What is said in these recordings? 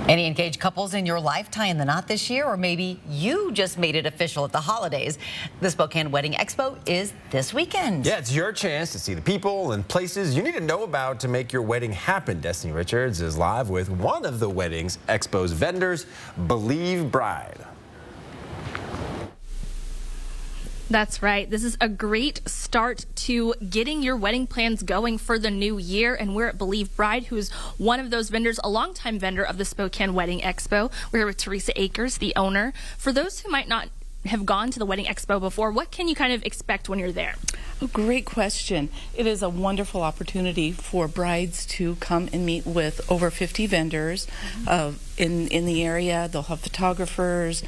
Any engaged couples in your life tying the knot this year, or maybe you just made it official at the holidays? The Spokane Wedding Expo is this weekend. Yeah, it's your chance to see the people and places you need to know about to make your wedding happen. Destiny Richards is live with one of the Weddings Expo's vendors, Believe Bride. That's right. This is a great start to getting your wedding plans going for the new year. And we're at Believe Bride, who's one of those vendors, a longtime vendor of the Spokane Wedding Expo. We're here with Teresa Akers, the owner. For those who might not have gone to the Wedding Expo before, what can you kind of expect when you're there? Oh, great question. It is a wonderful opportunity for brides to come and meet with over 50 vendors in the area. They'll have photographers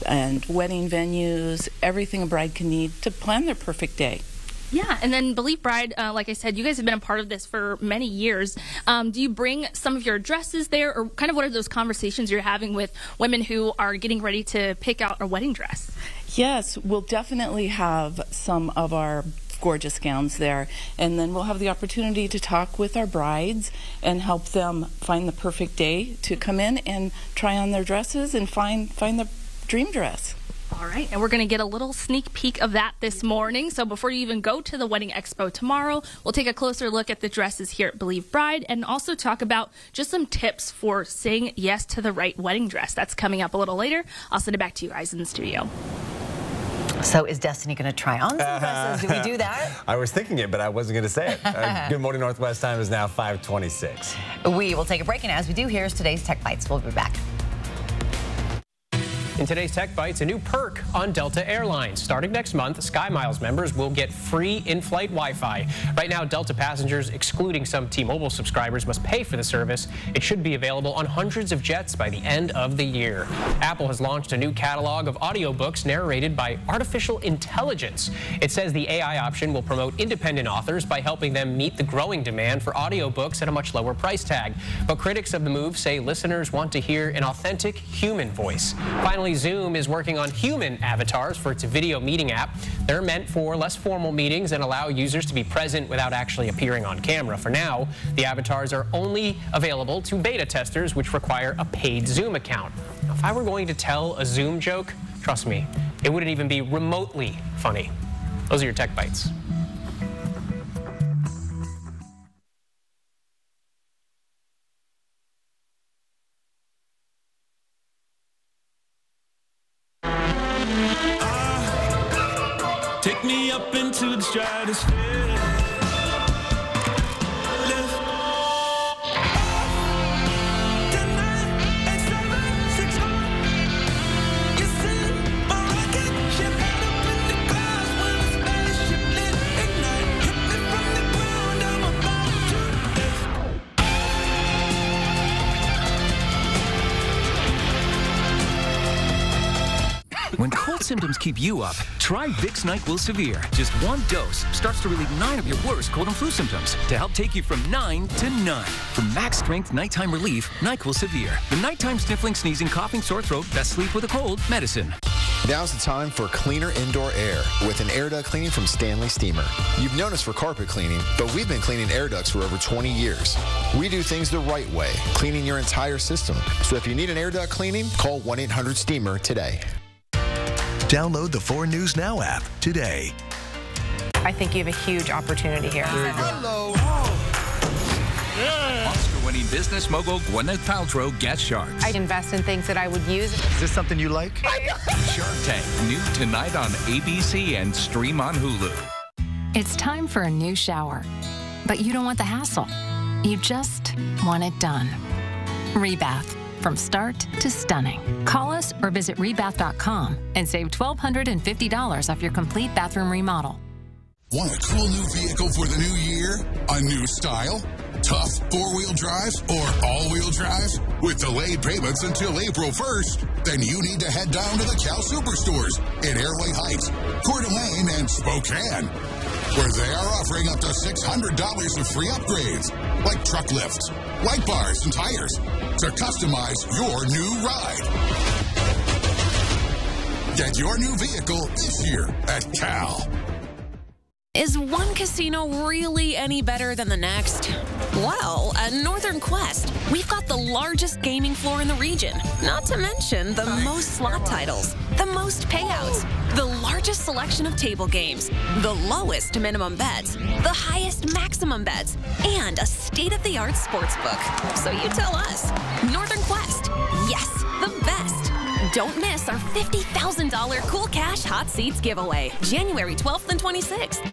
and wedding venues, everything a bride can need to plan their perfect day. Yeah, and then Believe Bride, like I said, you guys have been a part of this for many years. Do you bring some of your dresses there, or kind of what are those conversations you're having with women who are getting ready to pick out a wedding dress? Yes, we'll definitely have some of our gorgeous gowns there, and then we'll have the opportunity to talk with our brides and help them find the perfect day to come in and try on their dresses and find the dream dress. All right, and we're going to get a little sneak peek of that this morning. So before you even go to the Wedding Expo tomorrow, we'll take a closer look at the dresses here at Believe Bride and also talk about just some tips for saying yes to the right wedding dress. That's coming up a little later. I'll send it back to you guys in the studio. So is Destiny going to try on some dresses? Do we do that? I was thinking it, but I wasn't going to say it. Good morning, Northwest time is now 5:26. We will take a break, and as we do, here's today's Tech Bites. We'll be back. In today's Tech Bites, a new perk on Delta Airlines. Starting next month, SkyMiles members will get free in-flight Wi-Fi. Right now, Delta passengers, excluding some T-Mobile subscribers, must pay for the service. It should be available on hundreds of jets by the end of the year. Apple has launched a new catalog of audiobooks narrated by artificial intelligence. It says the AI option will promote independent authors by helping them meet the growing demand for audiobooks at a much lower price tag. But critics of the move say listeners want to hear an authentic human voice. Finally, Zoom is working on human avatars for its video meeting app. They're meant for less formal meetings and allow users to be present without actually appearing on camera. For now, the avatars are only available to beta testers, which require a paid Zoom account. Now, if I were going to tell a Zoom joke, trust me, it wouldn't even be remotely funny. Those are your Tech Bites. Take me up into the stratosphere. When cold symptoms keep you up, try Vicks NyQuil Severe. Just one dose starts to relieve 9 of your worst cold and flu symptoms to help take you from 9 to none. For max strength nighttime relief, NyQuil Severe. The nighttime sniffling, sneezing, coughing, sore throat, best sleep with a cold medicine. Now's the time for cleaner indoor air with an air duct cleaning from Stanley Steamer. You've known us for carpet cleaning, but we've been cleaning air ducts for over 20 years. We do things the right way, cleaning your entire system. So if you need an air duct cleaning, call 1-800-STEAMER today. Download the 4 News Now app today. I think you have a huge opportunity here. Hello. Yeah. Oscar-winning business mogul Gwyneth Paltrow gets sharks. I invest in things that I would use. Is this something you like? Shark Tank, new tonight on ABC and stream on Hulu. It's time for a new shower, but you don't want the hassle. You just want it done. Rebath. From start to stunning. Call us or visit rebath.com and save $1,250 off your complete bathroom remodel. Want a cool new vehicle for the new year? A new style? Tough four-wheel drive or all-wheel drive? With delayed payments until April 1st, then you need to head down to the Cal Superstores in Airway Heights, Coeur d'Alene, and Spokane, where they are offering up to $600 of free upgrades, like truck lifts, light bars, and tires, to customize your new ride. Get your new vehicle this year at Cal. Is one casino really any better than the next? Well, at Northern Quest, we've got the largest gaming floor in the region, not to mention the most slot titles, the most payouts, the largest selection of table games, the lowest minimum bets, the highest maximum bets, and a state-of-the-art sports book. So you tell us. Northern Quest, yes, the best. Don't miss our $50,000 Cool Cash Hot Seats giveaway, January 12th and 26th.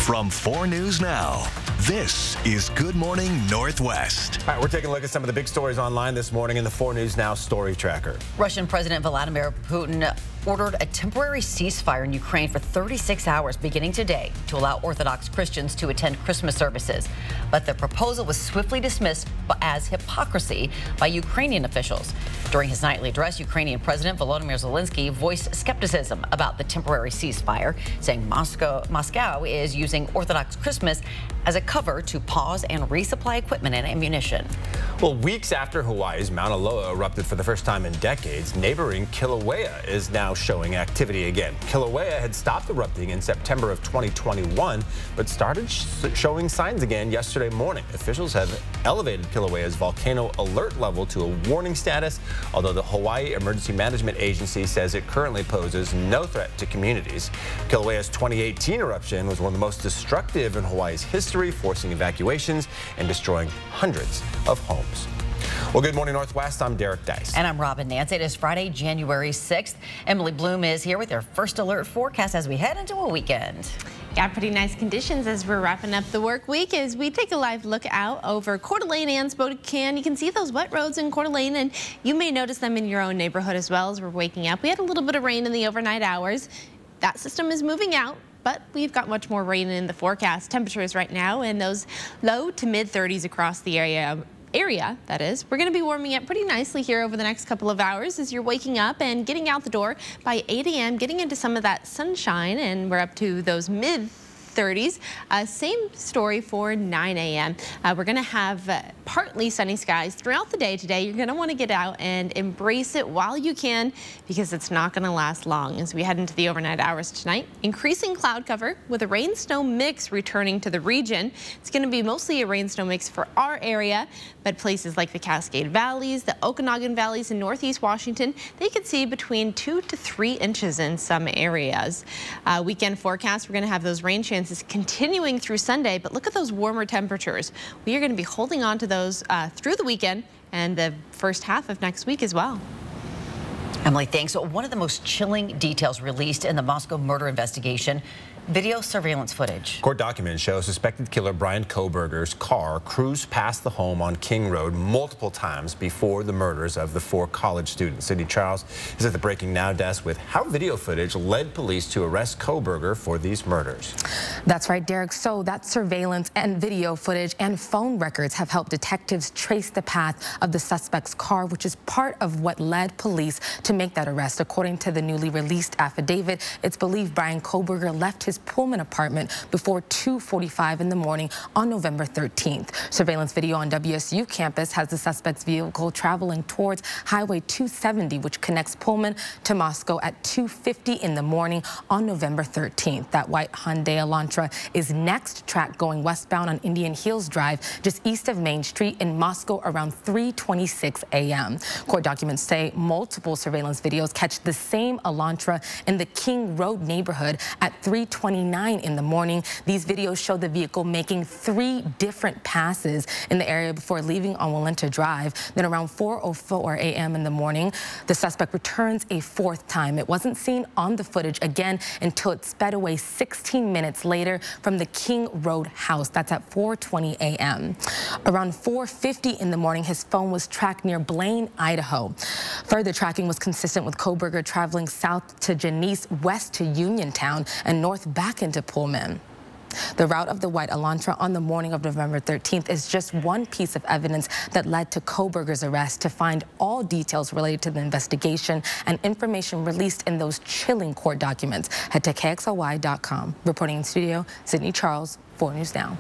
From 4 News Now, this is Good Morning Northwest. All right, we're taking a look at some of the big stories online this morning in the 4 News Now story tracker. Russian President Vladimir Putin ordered a temporary ceasefire in Ukraine for 36 hours beginning today to allow Orthodox Christians to attend Christmas services. But the proposal was swiftly dismissed as hypocrisy by Ukrainian officials. During his nightly address, Ukrainian President Volodymyr Zelensky voiced skepticism about the temporary ceasefire, saying Moscow is using Orthodox Christmas as a cover to pause and resupply equipment and ammunition. Well, weeks after Hawaii's Mauna Loa erupted for the first time in decades, neighboring Kilauea is now showing activity again. Kilauea had stopped erupting in September of 2021, but started showing signs again yesterday morning. Officials have elevated Kilauea's volcano alert level to a warning status, although the Hawaii Emergency Management Agency says it currently poses no threat to communities. Kilauea's 2018 eruption was one of the most destructive in Hawaii's history, forcing evacuations and destroying hundreds of homes. Well, good morning, Northwest. I'm Derek Dice. And I'm Robin Nance. It is Friday, January 6th. Emily Bloom is here with our first alert forecast as we head into a weekend. Got pretty nice conditions as we're wrapping up the work week as we take a live look out over Coeur d'Alene and Spokane. You can see those wet roads in Coeur d'Alene, and you may notice them in your own neighborhood as well as we're waking up. We had a little bit of rain in the overnight hours. That system is moving out, but we've got much more rain in the forecast. Temperatures right now in those low to mid 30s across the area, that is. We're going to be warming up pretty nicely here over the next couple of hours as you're waking up and getting out the door by 8 a.m., getting into some of that sunshine, and we're up to those mid 30s. Same story for 9 a.m. We're going to have partly sunny skies throughout the day today. You're going to want to get out and embrace it while you can because it's not going to last long as we head into the overnight hours tonight. Increasing cloud cover with a rain-snow mix returning to the region. It's going to be mostly a rain-snow mix for our area, but places like the Cascade Valleys, the Okanagan Valleys in northeast Washington, they could see between 2 to 3 inches in some areas. Weekend forecast, we're going to have those rain chances continuing through Sunday, but look at those warmer temperatures. We are going to be holding on to those through the weekend and the first half of next week as well. Emily, thanks. So one of the most chilling details released in the Moscow murder investigation, video surveillance footage. Court documents show suspected killer Brian Kohberger's car cruised past the home on King Road multiple times before the murders of the 4 college students. Sydney Charles is at the Breaking Now desk with how video footage led police to arrest Kohberger for these murders. That's right, Derek. So that surveillance and video footage and phone records have helped detectives trace the path of the suspect's car, which is part of what led police to make that arrest. According to the newly released affidavit, it's believed Brian Kohberger left his Pullman apartment before 2:45 in the morning on November 13th. Surveillance video on WSU campus has the suspect's vehicle traveling towards Highway 270, which connects Pullman to Moscow at 2:50 in the morning on November 13th. That white Hyundai Elantra is next tracked going westbound on Indian Hills Drive, just east of Main Street in Moscow around 3:26 a.m. Court documents say multiple surveillance videos catch the same Elantra in the King Road neighborhood at 3:29 in the morning. These videos show the vehicle making 3 different passes in the area before leaving on Walenta Drive. Then around 4:04 a.m. in the morning, the suspect returns a 4th time. It wasn't seen on the footage again until it sped away 16 minutes later from the King Road house. That's at 4:20 a.m. Around 4:50 in the morning, his phone was tracked near Blaine, Idaho. Further tracking was consistent with Kohberger traveling south to Genesee, west to Uniontown, and north back into Pullman. The route of the white Elantra on the morning of November 13th is just one piece of evidence that led to Kohberger's arrest. To find all details related to the investigation and information released in those chilling court documents, head to KXLY.com. Reporting in studio, Sydney Charles, 4 News Now.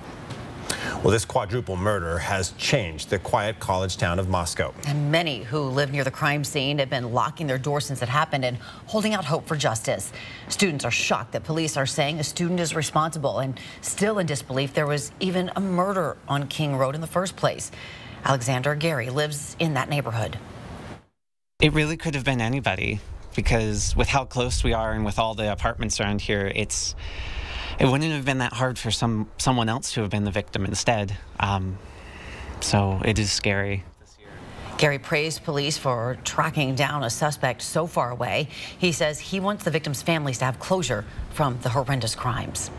Well, this quadruple murder has changed the quiet college town of Moscow. And many who live near the crime scene have been locking their doors since it happened and holding out hope for justice. Students are shocked that police are saying a student is responsible and still in disbelief there was even a murder on King Road in the first place. Alexander Gary lives in that neighborhood. It really could have been anybody, because with how close we are and with all the apartments around here, it wouldn't have been that hard for someone else to have been the victim instead. So it is scary. Gary praised police for tracking down a suspect so far away. He says he wants the victims' families to have closure from the horrendous crimes.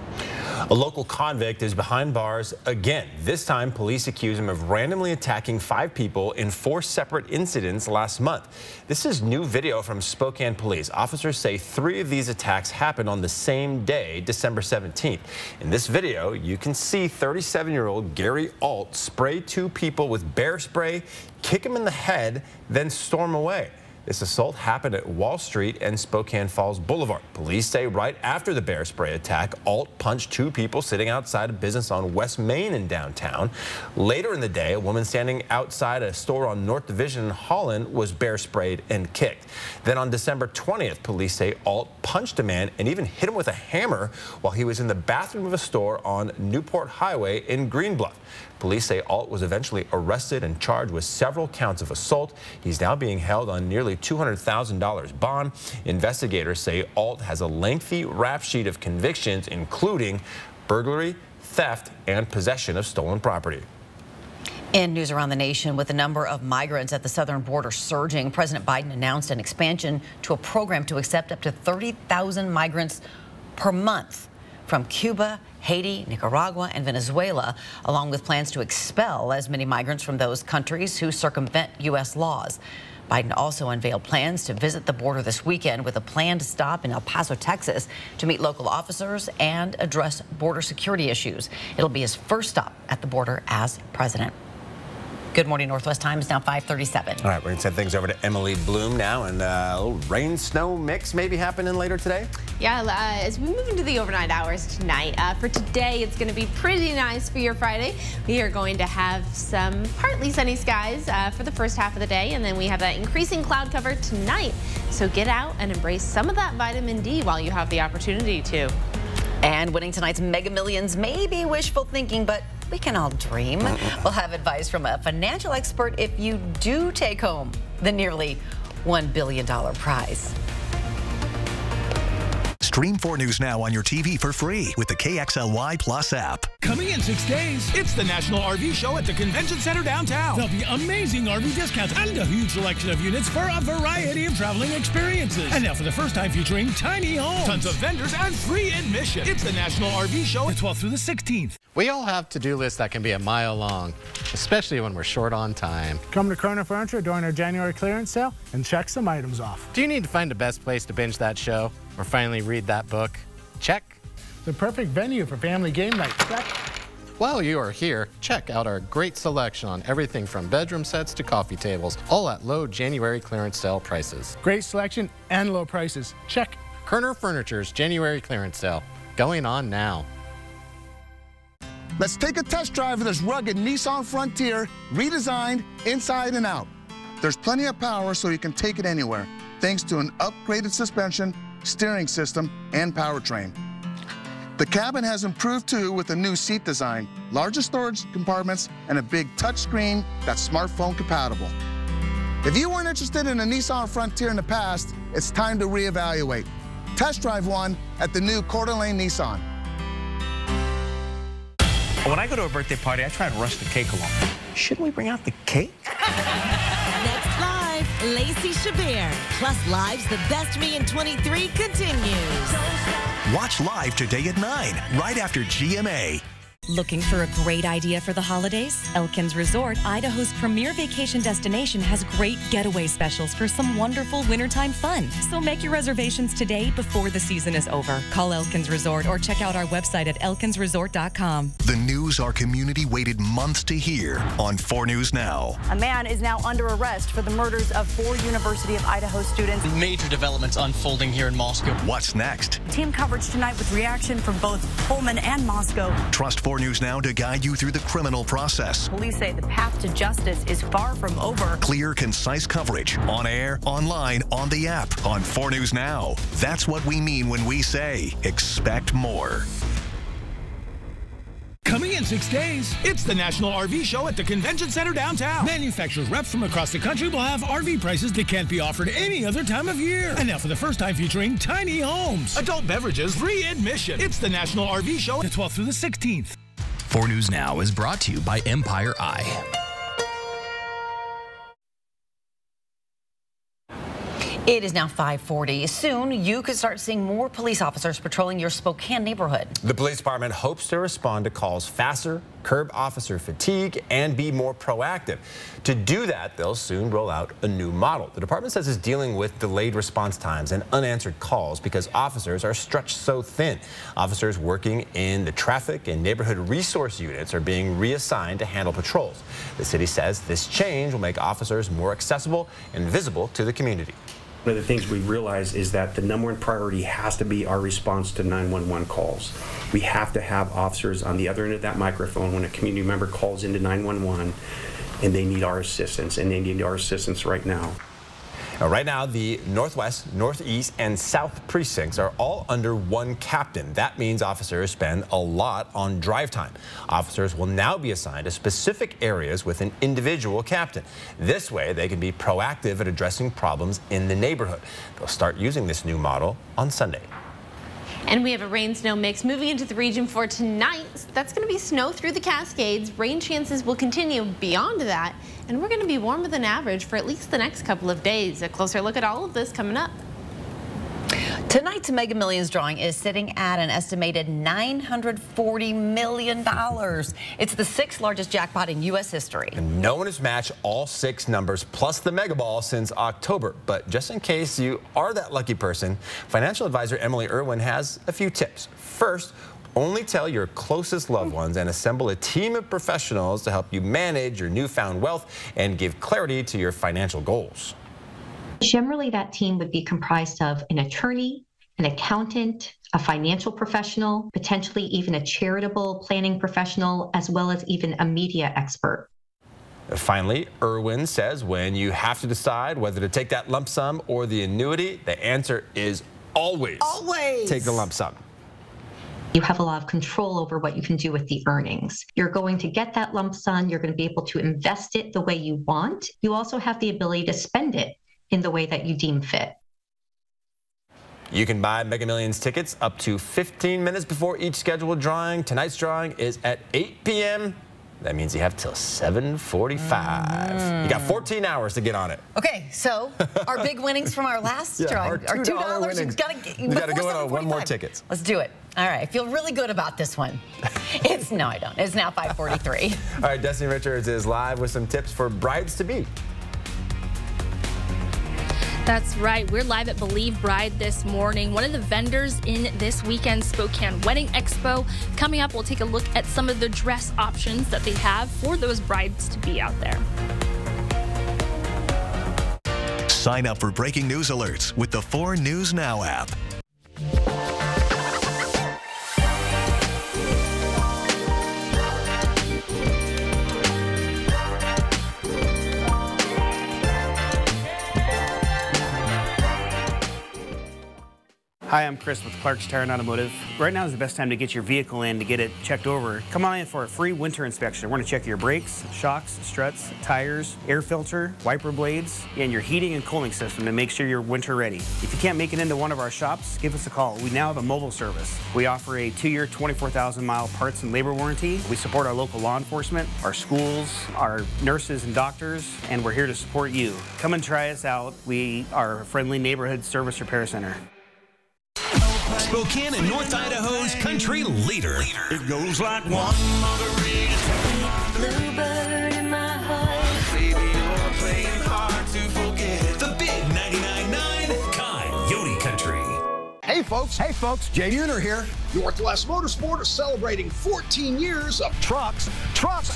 A local convict is behind bars again. This time, police accuse him of randomly attacking 5 people in 4 separate incidents last month. This is new video from Spokane police. Officers say 3 of these attacks happened on the same day, December 17th. In this video, you can see 37-year-old Gary Alt spray 2 people with bear spray, kick him in the head, then storm away. This assault happened at Wall Street and Spokane Falls Boulevard. Police say right after the bear spray attack, Alt punched 2 people sitting outside a business on West Main in downtown. Later in the day, a woman standing outside a store on North Division in Holland was bear sprayed and kicked. Then on December 20th, police say Alt punched a man and even hit him with a hammer while he was in the bathroom of a store on Newport Highway in Greenbluff. Police say Alt was eventually arrested and charged with several counts of assault. He's now being held on nearly $200,000 bond. Investigators say Alt has a lengthy rap sheet of convictions, including burglary, theft, and possession of stolen property. In news around the nation, with the number of migrants at the southern border surging, President Biden announced an expansion to a program to accept up to 30,000 migrants per month from Cuba, Haiti, Nicaragua, and Venezuela, along with plans to expel as many migrants from those countries who circumvent U.S. laws. Biden also unveiled plans to visit the border this weekend with a planned stop in El Paso, Texas, to meet local officers and address border security issues. It'll be his first stop at the border as president. Good morning, Northwest Time is now 5:37. All right, we're going to send things over to Emily Bloom now, and a little rain-snow mix may be happening later today. Yeah, as we move into the overnight hours tonight, for today, it's going to be pretty nice for your Friday. We are going to have some partly sunny skies for the first half of the day, and then we have that increasing cloud cover tonight. So get out and embrace some of that vitamin D while you have the opportunity to. And winning tonight's Mega Millions may be wishful thinking, but we can all dream. We'll have advice from a financial expert if you do take home the nearly $1 billion prize. Stream 4 News Now on your TV for free with the KXLY Plus app. Coming in 6 days, it's the National RV Show at the Convention Center downtown. There'll be amazing RV discounts and a huge selection of units for a variety of traveling experiences. And now for the first time featuring tiny homes, tons of vendors, and free admission. It's the National RV Show the 12th through the 16th. We all have to-do lists that can be a mile long, especially when we're short on time. Come to Corner Furniture during our January clearance sale and check some items off. Do you need to find the best place to binge that show or finally read that book? Check. The perfect venue for family game night. Check. While you are here, check out our great selection on everything from bedroom sets to coffee tables, all at low January clearance sale prices. Great selection and low prices. Check. Kerner Furniture's January clearance sale, going on now. Let's take a test drive of this rugged Nissan Frontier, redesigned inside and out. There's plenty of power so you can take it anywhere, thanks to an upgraded suspension, steering system, and powertrain. The cabin has improved too with a new seat design, larger storage compartments, and a big touchscreen that's smartphone compatible. If you weren't interested in a Nissan Frontier in the past, it's time to reevaluate. Test drive one at the new Coeur d'Alene Nissan. When I go to a birthday party, I try to rush the cake along. Shouldn't we bring out the cake? Next live, Lacey Chabert. Plus Live's The Best Me in 23 continues. Watch live today at 9, right after GMA. Looking for a great idea for the holidays? Elkins Resort, Idaho's premier vacation destination, has great getaway specials for some wonderful wintertime fun. So make your reservations today before the season is over. Call Elkins Resort or check out our website at elkinsresort.com. The news our community waited months to hear on 4 News Now. A man is now under arrest for the murders of 4 University of Idaho students. Major developments unfolding here in Moscow. What's next? Team coverage tonight with reaction from both Pullman and Moscow. Trust 4 4 News Now to guide you through the criminal process. Police say the path to justice is far from over. Clear, concise coverage on air, online, on the app, on 4 News Now. That's what we mean when we say expect more. Coming in 6 days, it's the National RV Show at the Convention Center downtown. Manufacturers reps from across the country will have RV prices that can't be offered any other time of year. And now for the first time featuring tiny homes. Adult beverages, free admission. It's the National RV Show the 12th through the 16th. 4 News Now is brought to you by Empire Eye. It is now 5:40. Soon, you could start seeing more police officers patrolling your Spokane neighborhood. The police department hopes to respond to calls faster, curb officer fatigue, and be more proactive. To do that, they'll soon roll out a new model. The department says it's dealing with delayed response times and unanswered calls because officers are stretched so thin. Officers working in the traffic and neighborhood resource units are being reassigned to handle patrols. The city says this change will make officers more accessible and visible to the community. One of the things we realize is that the number one priority has to be our response to 911 calls. We have to have officers on the other end of that microphone when a community member calls into 911 and they need our assistance, and they need our assistance right now. Now, right now, the Northwest, Northeast, and South precincts are all under one captain. That means officers spend a lot on drive time. Officers will now be assigned to specific areas with an individual captain. This way, they can be proactive at addressing problems in the neighborhood. They'll start using this new model on Sunday. And we have a rain-snow mix moving into the region for tonight. That's going to be snow through the Cascades. Rain chances will continue beyond that. And we're going to be warmer than average for at least the next couple of days. A closer look at all of this coming up. Tonight's Mega Millions drawing is sitting at an estimated $940 million. It's the 6th largest jackpot in U.S. history. And no one has matched all 6 numbers plus the Mega Ball since October. But just in case you are that lucky person, financial advisor Emily Irwin has a few tips. First, only tell your closest loved ones and assemble a team of professionals to help you manage your newfound wealth and give clarity to your financial goals. Generally, that team would be comprised of an attorney, an accountant, a financial professional, potentially even a charitable planning professional, as well as even a media expert. Finally, Irwin says when you have to decide whether to take that lump sum or the annuity, the answer is always take the lump sum. You have a lot of control over what you can do with the earnings. You're going to get that lump sum. You're going to be able to invest it the way you want. You also have the ability to spend it in the way that you deem fit. You can buy Mega Millions tickets up to 15 minutes before each scheduled drawing. Tonight's drawing is at 8 p.m. That means you have till 7:45. You got 14 hours to get on it. Okay, so our big winnings from our last drawing, our $2 winnings. You got to go on one more tickets. Let's do it. All right, I feel really good about this one. No, I don't. It's now 5:43. All right, Destiny Richards is live with some tips for brides-to-be. That's right. We're live at Believe Bride this morning. One of the vendors in this weekend's Spokane Wedding Expo. Coming up, we'll take a look at some of the dress options that they have for those brides to be out there. Sign up for breaking news alerts with the 4 News Now app. Hi, I'm Chris with Clark's Tire and Automotive. Right now is the best time to get your vehicle in to get it checked over. Come on in for a free winter inspection. We're going to check your brakes, shocks, struts, tires, air filter, wiper blades, and your heating and cooling system to make sure you're winter ready. If you can't make it into one of our shops, give us a call. We now have a mobile service. We offer a 2-year, 24,000-mile parts and labor warranty. We support our local law enforcement, our schools, our nurses and doctors, and we're here to support you. Come and try us out. We are a friendly neighborhood service repair center. Spokane and North Idaho's country leader. It goes like one margarita. Bluebird in my heart. Baby, you're playing hard to forget. The big 99.9 Coyote Country. Hey folks, Jay Uner here. Northwest Motorsport is celebrating 14 years of trucks,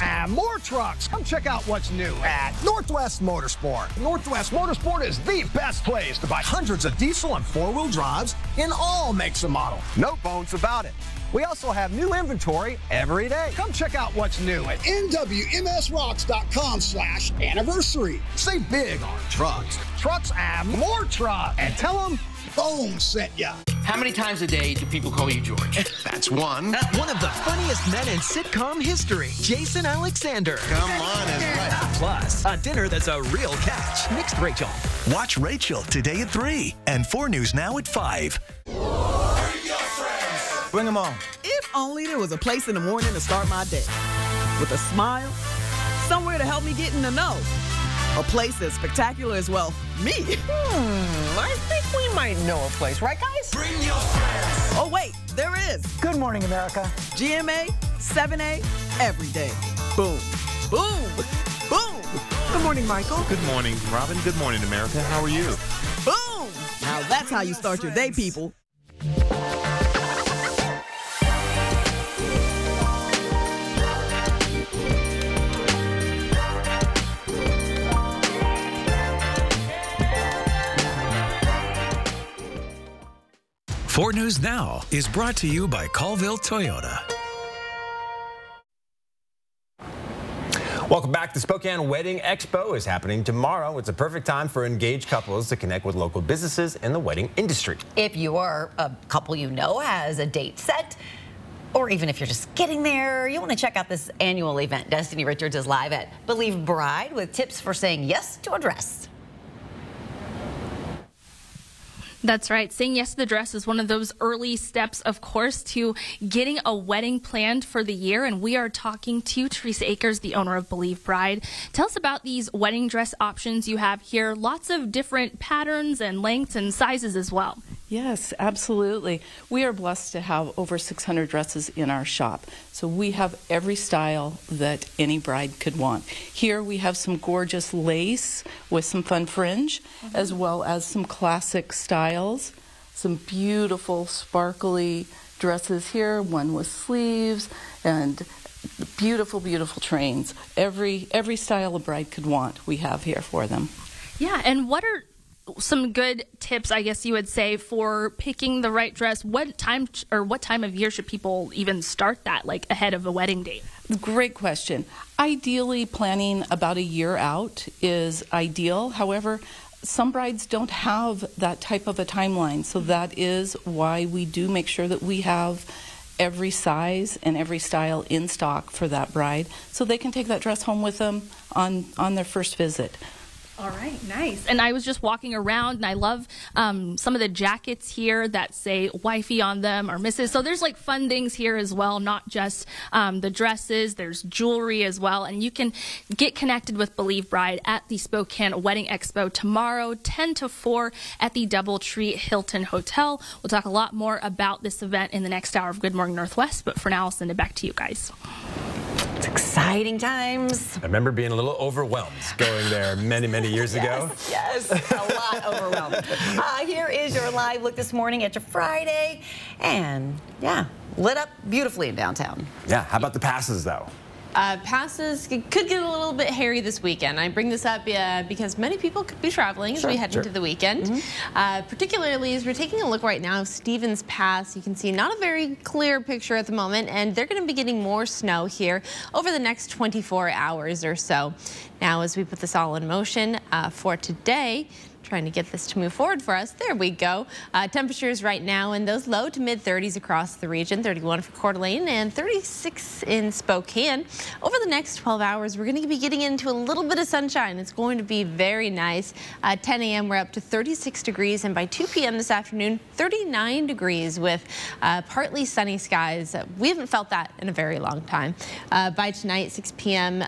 and more trucks. Come check out what's new at Northwest Motorsport. Northwest Motorsport is the best place to buy hundreds of diesel and 4-wheel drives in all makes and models. No bones about it. We also have new inventory every day. Come check out what's new at nwmsrocks.com/anniversary. Save big on trucks, trucks, and more trucks. And tell them Boom sent ya. How many times a day do people call you George? That's one. One of the funniest men in sitcom history, Jason Alexander. Come on, is right. Plus, a dinner that's a real catch. Mixed Rachel. Watch Rachel today at 3 and 4 News Now at 5. Bring them on. If only there was a place in the morning to start my day. With a smile, somewhere to help me get in the know. A place as spectacular as, well, me. I think we might know a place, right, guys? Bring your friends. Oh, wait, there is. Good morning, America. GMA, 7A, every day. Boom, boom, boom. Good morning, Michael. Good morning, Robin. Good morning, America. How are you? Boom. Now that's how you start your day, people. Fort News Now is brought to you by Colville Toyota. Welcome back. The Spokane Wedding Expo is happening tomorrow. It's a perfect time for engaged couples to connect with local businesses in the wedding industry. If you are a couple you know has a date set, or even if you're just getting there, you want to check out this annual event. Destiny Richards is live at Believe Bride with tips for saying yes to a dress. That's right. Saying yes to the dress is one of those early steps, of course, to getting a wedding planned for the year. And we are talking to Teresa Akers, the owner of Believe Bride. Tell us about these wedding dress options you have here. Lots of different patterns and lengths and sizes as well. Yes, absolutely. We are blessed to have over 600 dresses in our shop. So we have every style that any bride could want. Here we have some gorgeous lace with some fun fringe, as well as some classic styles, some beautiful sparkly dresses here, one with sleeves, and beautiful, beautiful trains. Every style a bride could want, we have here for them. Yeah, and what are some good tips, I guess you would say, for picking the right dress? What time of year should people even start that, like ahead of a wedding date? Great question. Ideally, planning about a year out is ideal. However, some brides don't have that type of a timeline, so that is why we do make sure that we have every size and every style in stock for that bride, so they can take that dress home with them on their first visit. All right, nice. And I was just walking around, and I love some of the jackets here that say wifey on them or Mrs. So there's like fun things here as well, not just the dresses. There's jewelry as well. And you can get connected with Believe Bride at the Spokane Wedding Expo tomorrow, 10 to 4 at the Doubletree Hilton Hotel. We'll talk a lot more about this event in the next hour of Good Morning Northwest. But for now, I'll send it back to you guys. It's exciting times. I remember being a little overwhelmed going there many, many years ago. Yes, a lot overwhelmed. Here is your live look this morning at your Friday. And yeah, lit up beautifully in downtown. Yeah, how about the passes though? Passes could get a little bit hairy this weekend. I bring this up because many people could be traveling as we head into the weekend. Particularly as we're taking a look right now of Stevens Pass, you can see not a very clear picture at the moment, and they're going to be getting more snow here over the next 24 hours or so. Now, as we put this all in motion for today, trying to get this to move forward for us. There we go. Temperatures right now in those low to mid 30s across the region, 31 for Coeur d'Alene and 36 in Spokane. Over the next 12 hours, we're going to be getting into a little bit of sunshine. It's going to be very nice. 10 a.m. we're up to 36 degrees, and by 2 p.m. this afternoon, 39 degrees with partly sunny skies. We haven't felt that in a very long time. By tonight, 6 p.m.,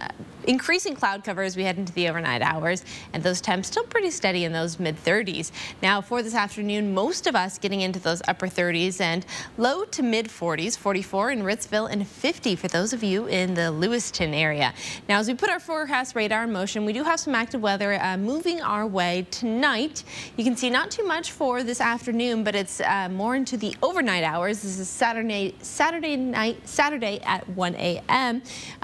increasing cloud cover as we head into the overnight hours, and those temps still pretty steady in those mid 30s. Now for this afternoon, most of us getting into those upper 30s and low to mid 40s, 44 in Ritzville and 50 for those of you in the Lewiston area. Now as we put our forecast radar in motion, we do have some active weather moving our way tonight. You can see not too much for this afternoon, but it's more into the overnight hours. This is Saturday at 1 a.m.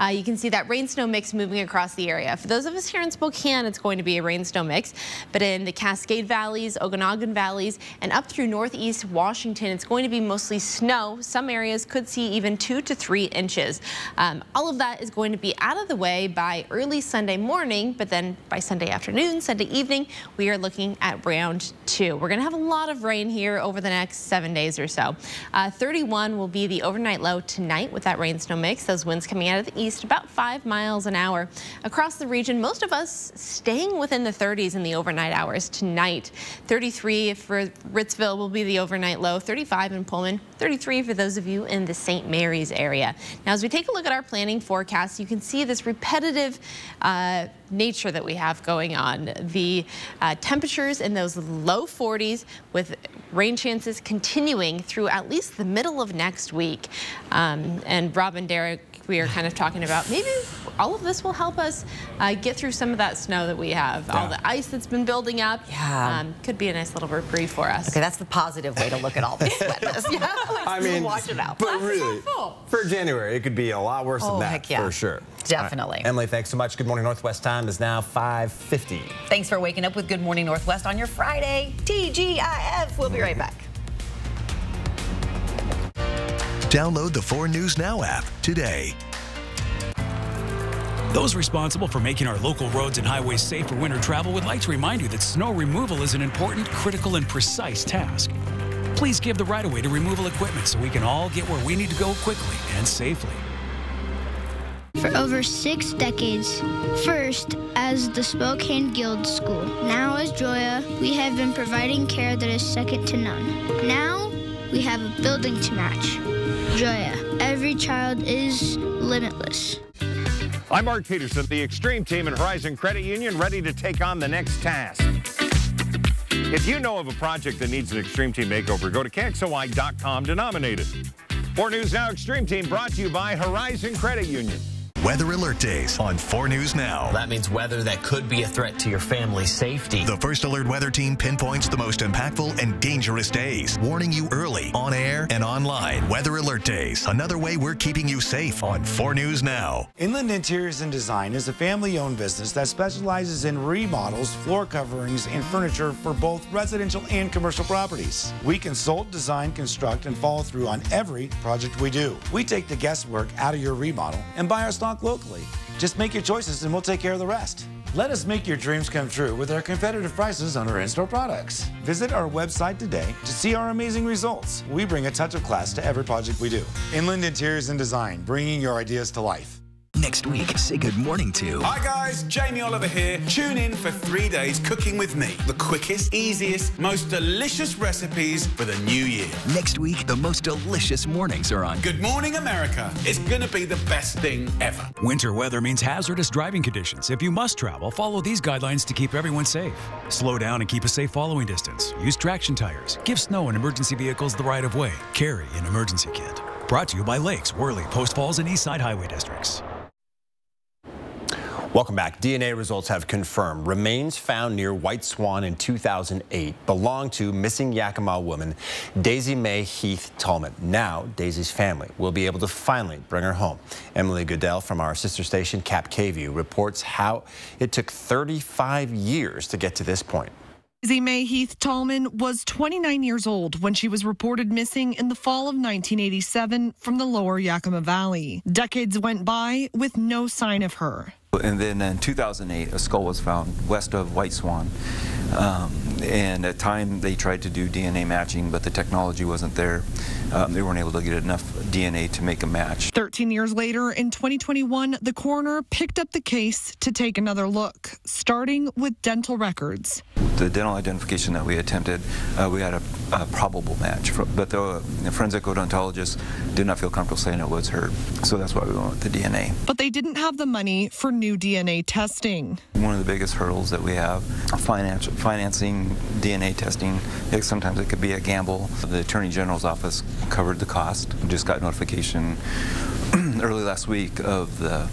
You can see that rain snow mix moving moving across the area. For those of us here in Spokane, it's going to be a rain-snow mix, but in the Cascade Valleys, Okanagan Valleys, and up through northeast Washington, it's going to be mostly snow. Some areas could see even 2 to 3 inches. All of that is going to be out of the way by early Sunday morning, but then by Sunday afternoon, Sunday evening, we are looking at round 2. We're going to have a lot of rain here over the next 7 days or so. 31 will be the overnight low tonight with that rain-snow mix. Those winds coming out of the east about 5 miles an hour. Across the region, most of us staying within the 30s in the overnight hours tonight. 33 for Ritzville will be the overnight low, 35 in Pullman, 33 for those of you in the St. Mary's area. Now, as we take a look at our planning forecast, you can see this repetitive nature that we have going on. The temperatures in those low 40s with rain chances continuing through at least the middle of next week. And Rob and Derek, we are kind of talking about maybe all of this will help us get through some of that snow that we have. Yeah. All the ice that's been building up could be a nice little reprieve for us. Okay, that's the positive way to look at all this wetness. Yeah, I mean, watch it out. But really, for January, it could be a lot worse than that, for sure. Definitely. Emily, thanks so much. Good Morning Northwest time is now 5:50. Thanks for waking up with Good Morning Northwest on your Friday. TGIF. We'll be right back. Download the 4 News Now app today. Those responsible for making our local roads and highways safe for winter travel would like to remind you that snow removal is an important, critical, and precise task. Please give the right-of-way to removal equipment so we can all get where we need to go quickly and safely. For over 6 decades, first as the Spokane Guild School, now as Joya, we have been providing care that is second to none. Now we have a building to match. Joya, every child is limitless. I'm Mark Peterson, the Extreme Team and Horizon Credit Union, ready to take on the next task. If you know of a project that needs an Extreme Team makeover, go to KXOY.com to nominate it. 4 News Now Extreme Team brought to you by Horizon Credit Union. Weather Alert Days on 4 News Now. That means weather that could be a threat to your family's safety. The First Alert Weather Team pinpoints the most impactful and dangerous days, warning you early, on air and online. Weather Alert Days, another way we're keeping you safe on 4 News Now. Inland Interiors and Design is a family-owned business that specializes in remodels, floor coverings, and furniture for both residential and commercial properties. We consult, design, construct, and follow through on every project we do. We take the guesswork out of your remodel and buy our stock locally. Just make your choices and we'll take care of the rest. Let us make your dreams come true with our competitive prices on our in-store products. Visit our website today to see our amazing results. We bring a touch of class to every project we do. Inland Interiors and Design, bringing your ideas to life. Next week, say good morning to... Hi guys, Jamie Oliver here. Tune in for 3 days cooking with me. The quickest, easiest, most delicious recipes for the new year. Next week, the most delicious mornings are on Good Morning America. It's gonna be the best thing ever. Winter weather means hazardous driving conditions. If you must travel, follow these guidelines to keep everyone safe. Slow down and keep a safe following distance. Use traction tires. Give snow and emergency vehicles the right of way. Carry an emergency kit. Brought to you by Lakes, Worley, Post Falls, and East Side Highway Districts. Welcome back. DNA results have confirmed remains found near White Swan in 2008 belong to missing Yakima woman Daisy Mae Heath Tallman. Now, Daisy's family will be able to finally bring her home. Emily Goodell from our sister station, Cap KView, reports how it took 35 years to get to this point. Daisy Mae Heath Tallman was 29 years old when she was reported missing in the fall of 1987 from the lower Yakima Valley. Decades went by with no sign of her. And then in 2008, a skull was found west of White Swan. And at the time they tried to do DNA matching, but the technology wasn't there. They weren't able to get enough DNA to make a match. 13 years later, in 2021, the coroner picked up the case to take another look, starting with dental records. The dental identification that we attempted, we had a probable match, but the forensic odontologist did not feel comfortable saying it was her. So that's why we went with the DNA. But they didn't have the money for new DNA testing. One of the biggest hurdles that we have, financing DNA testing. Sometimes it could be a gamble. The Attorney General's office covered the cost. We just got notification early last week of the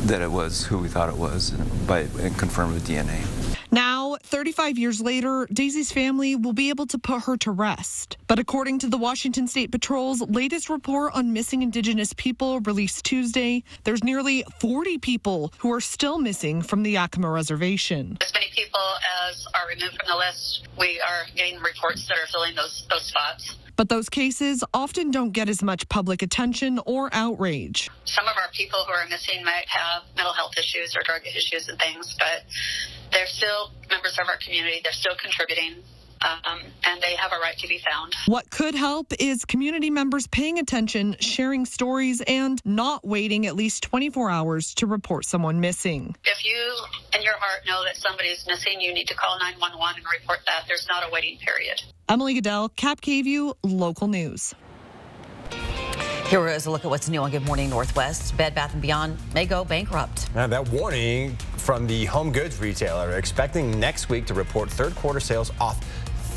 that it was who we thought it was and confirmed with DNA. Now, 35 years later, Daisy's family will be able to put her to rest. But according to the Washington State Patrol's latest report on missing Indigenous people released Tuesday, there's nearly 40 people who are still missing from the Yakima Reservation. As many people as are removed from the list, we are getting reports that are filling those spots. But those cases often don't get as much public attention or outrage. Some of our people who are missing might have mental health issues or drug issues and things, but they're still members of our community. They're still contributing, and they have a right to be found. What could help is community members paying attention, sharing stories, and not waiting at least 24 hours to report someone missing. If you in your heart know that somebody's missing, you need to call 911 and report that. There's not a waiting period. Emily Goodell, Cap KVU, Local News. Here is a look at what's new on Good Morning Northwest. Bed Bath & Beyond may go bankrupt. Now, that warning from the home goods retailer expecting next week to report third quarter sales off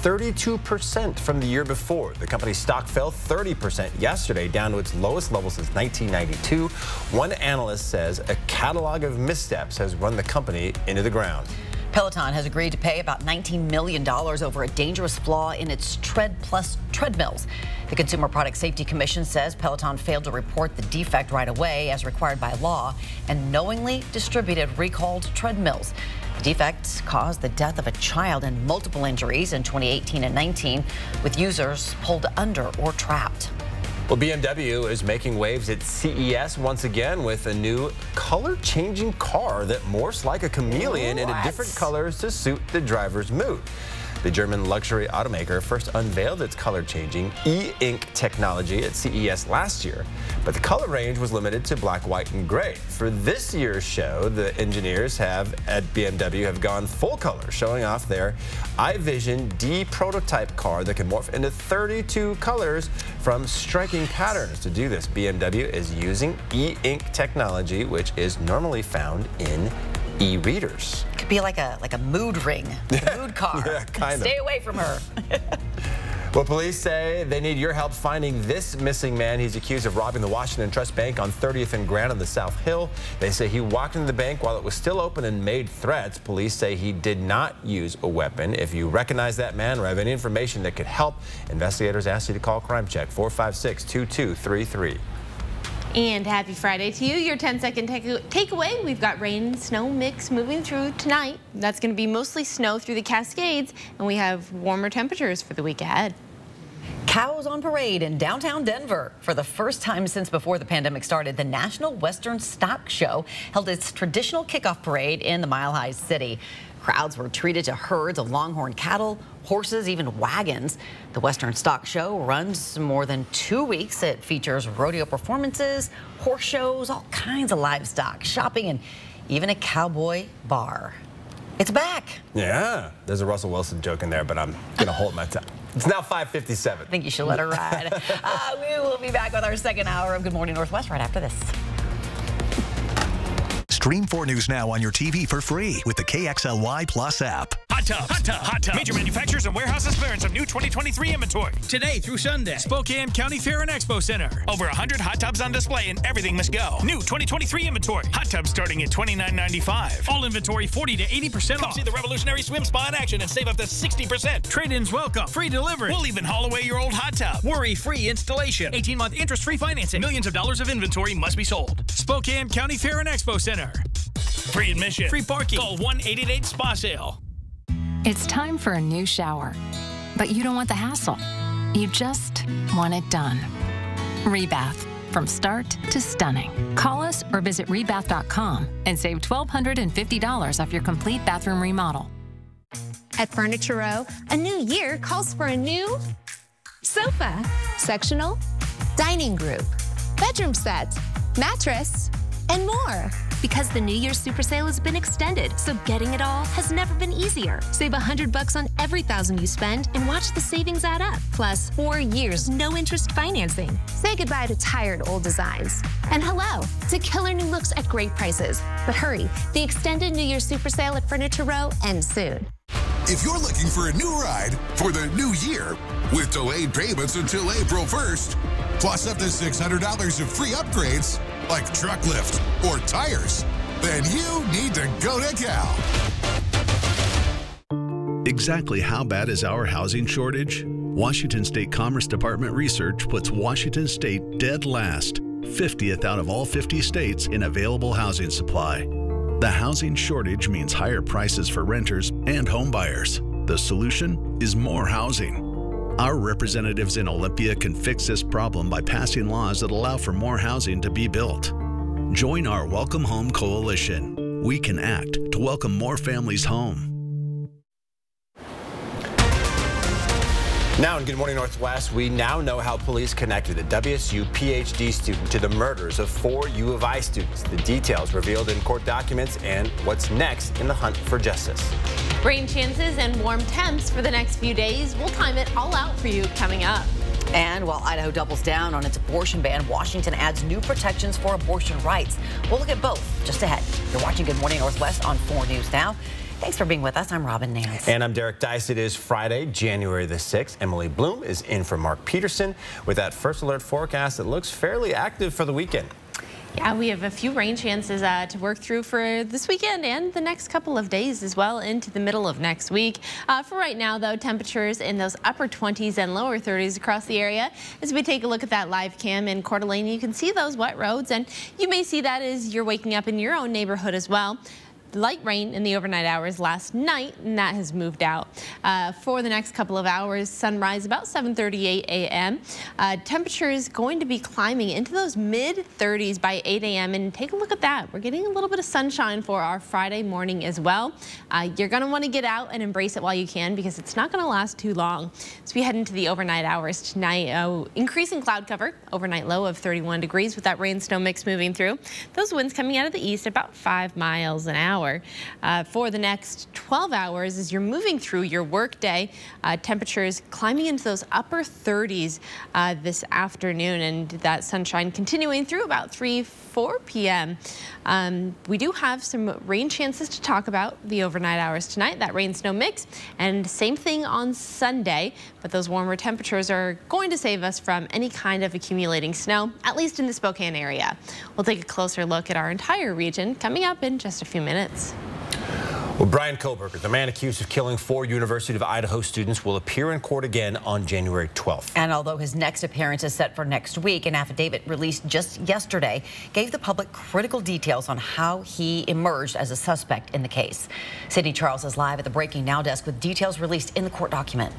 32% from the year before. The company's stock fell 30% yesterday, down to its lowest level since 1992. One analyst says a catalog of missteps has run the company into the ground. Peloton has agreed to pay about $19 million over a dangerous flaw in its Tread Plus treadmills. The Consumer Product Safety Commission says Peloton failed to report the defect right away as required by law and knowingly distributed recalled treadmills. The defects caused the death of a child and multiple injuries in 2018 and 19, with users pulled under or trapped. Well, BMW is making waves at CES once again with a new color-changing car that morphs like a chameleon into different colors to suit the driver's mood. The German luxury automaker first unveiled its color-changing e-ink technology at CES last year, but the color range was limited to black, white, and gray. For this year's show, the engineers at BMW have gone full color, showing off their iVision D prototype car that can morph into 32 colors from striking patterns. To do this, BMW is using e-ink technology, which is normally found in e-readers. Could be like a mood ring, a mood car. Yeah, kind of. Stay away from her. Well, police say they need your help finding this missing man. He's accused of robbing the Washington Trust Bank on 30th and Grand on the South Hill. They say he walked into the bank while it was still open and made threats. Police say he did not use a weapon. If you recognize that man or have any information that could help, investigators ask you to call Crime Check 456-2233. And happy Friday to you. Your 10-second takeaway. We've got rain, snow mix moving through tonight. That's going to be mostly snow through the Cascades, and we have warmer temperatures for the week ahead. Cows on parade in downtown Denver. For the first time since before the pandemic started, the National Western Stock Show held its traditional kickoff parade in the Mile High City. Crowds were treated to herds of longhorn cattle, horses, even wagons. The Western Stock Show runs more than 2 weeks. It features rodeo performances, horse shows, all kinds of livestock, shopping, and even a cowboy bar. It's back. Yeah, there's a Russell Wilson joke in there, but I'm going to hold my tongue. It's now 5:57. I think you should let her ride. We will be back with our second hour of Good Morning Northwest right after this. Stream 4 News Now on your TV for free with the KXLY Plus app. Hot tub, hot tub, hot tub. Major manufacturers and warehouses clearance of new 2023 inventory. Today through Sunday, Spokane County Fair and Expo Center. Over 100 hot tubs on display and everything must go. New 2023 inventory. Hot tubs starting at $29.95. All inventory 40 to 80% off. Come see the revolutionary swim spa in action and save up to 60%. Trade-ins welcome. Free delivery. We'll even haul away your old hot tub. Worry-free installation. 18-month interest-free financing. Millions of dollars of inventory must be sold. Spokane County Fair and Expo Center. Free admission. Free parking. Call 1-888-SPA-SALE. It's time for a new shower, but you don't want the hassle. You just want it done. Rebath, from start to stunning. Call us or visit rebath.com and save $1,250 off your complete bathroom remodel. At Furniture Row, a new year calls for a new sofa, sectional, dining group, bedroom set, mattress, and more. Because the New Year's Super Sale has been extended, so getting it all has never been easier. Save $100 on every $1,000 you spend and watch the savings add up. Plus, 4 years, no interest financing. Say goodbye to tired old designs. And hello to killer new looks at great prices. But hurry, the extended New Year's Super Sale at Furniture Row ends soon. If you're looking for a new ride for the new year, with delayed payments until April 1st, plus up to $600 of free upgrades, like truck lift or tires, then you need to go to Cal. Exactly how bad is our housing shortage? Washington State Commerce Department research puts Washington State dead last, 50th out of all 50 states in available housing supply. The housing shortage means higher prices for renters and home buyers. The solution is more housing. Our representatives in Olympia can fix this problem by passing laws that allow for more housing to be built. Join our Welcome Home Coalition. We can act to welcome more families home. Now in Good Morning Northwest, we now know how police connected a WSU PhD student to the murders of 4 U of I students. The details revealed in court documents and what's next in the hunt for justice. Rain chances and warm temps for the next few days. We'll time it all out for you coming up. And while Idaho doubles down on its abortion ban, Washington adds new protections for abortion rights. We'll look at both just ahead. You're watching Good Morning Northwest on 4 News Now. Thanks for being with us. I'm Robin Nance. And I'm Derek Dice. It is Friday, January the 6th. Emily Bloom is in for Mark Peterson with that first alert forecast that looks fairly active for the weekend. Yeah, we have a few rain chances to work through for this weekend and the next couple of days as well into the middle of next week. For right now, though, temperatures in those upper 20s and lower 30s across the area. As we take a look at that live cam in Coeur d'Alene, you can see those wet roads, and you may see that as you're waking up in your own neighborhood as well. Light rain in the overnight hours last night, and that has moved out. For the next couple of hours, sunrise about 7:38 a.m. Temperatures going to be climbing into those mid-30s by 8 a.m. And take a look at that. We're getting a little bit of sunshine for our Friday morning as well. You're going to want to get out and embrace it while you can because it's not going to last too long. As we head into the overnight hours tonight, increasing cloud cover, overnight low of 31 degrees with that rain-snow mix moving through. Those winds coming out of the east about 5 miles an hour. For the next 12 hours as you're moving through your work day, temperatures climbing into those upper 30s this afternoon, and that sunshine continuing through about 3-4 p.m. We do have some rain chances to talk about the overnight hours tonight, that rain snow mix, and same thing on Sunday, but those warmer temperatures are going to save us from any kind of accumulating snow, at least in the Spokane area. We'll take a closer look at our entire region coming up in just a few minutes. Well, Brian Koberger, the man accused of killing 4 University of Idaho students, will appear in court again on January 12th. And although his next appearance is set for next week, an affidavit released just yesterday gave the public critical details on how he emerged as a suspect in the case. Sydney Charles is live at the Breaking Now desk with details released in the court document.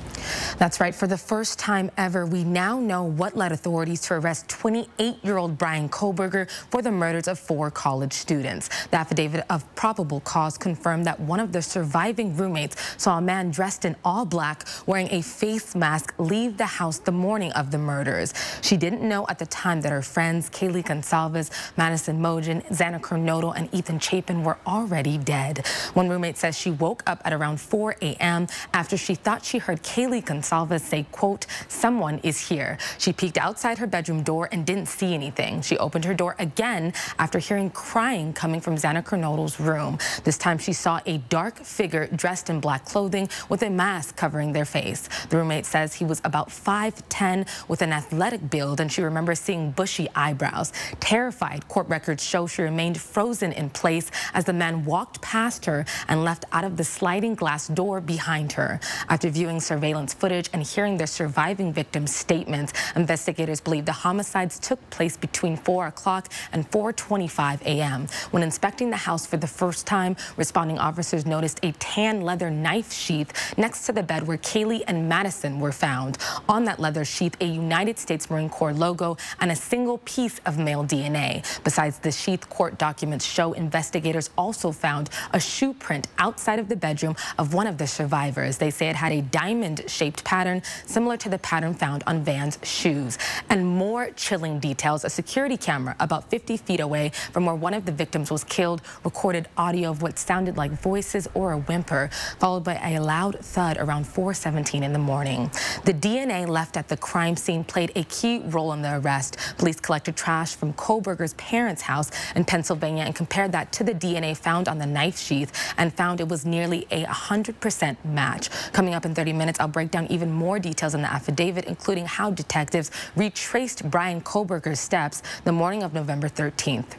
That's right. For the first time ever, we now know what led authorities to arrest 28-year-old Brian Koberger for the murders of 4 college students. The affidavit of probable cause confirmed that one of the surviving roommates saw a man dressed in all black wearing a face mask leave the house the morning of the murders. She didn't know at the time that her friends Kaylee Gonsalves, Madison Mogen, Xana Cornoto, and Ethan Chapin were already dead. One roommate says she woke up at around 4 a.m. after she thought she heard Kaylee Gonsalves say, quote, "Someone is here." She peeked outside her bedroom door and didn't see anything. She opened her door again after hearing crying coming from Xana Cornoto's room. This time she saw a dark figure dressed in black clothing with a mask covering their face. The roommate says he was about 5'10" with an athletic build, and she remembers seeing bushy eyebrows. Terrified, court records show she remained frozen in place as the man walked past her and left out of the sliding glass door behind her. After viewing surveillance footage and hearing their surviving victims' statements, investigators believe the homicides took place between 4 o'clock and 4:25 a.m. When inspecting the house for the first time, responding officers noticed a tan leather knife sheath next to the bed where Kaylee and Madison were found. On that leather sheath, a United States Marine Corps logo and a single piece of male DNA. Besides the sheath, court documents show investigators also found a shoe print outside of the bedroom of one of the survivors. They say it had a diamond-shaped pattern similar to the pattern found on Van's shoes. And more chilling details, a security camera about 50 feet away from where one of the victims was killed recorded audio of what sounded like voices or a whimper, followed by a loud thud around 4:17 in the morning. The DNA left at the crime scene played a key role in the arrest. Police collected trash from Koberger's parents' house in Pennsylvania and compared that to the DNA found on the knife sheath and found it was nearly a 100% match. Coming up in 30 minutes, I'll break down even more details in the affidavit, including how detectives retraced Brian Koberger's steps the morning of November 13th.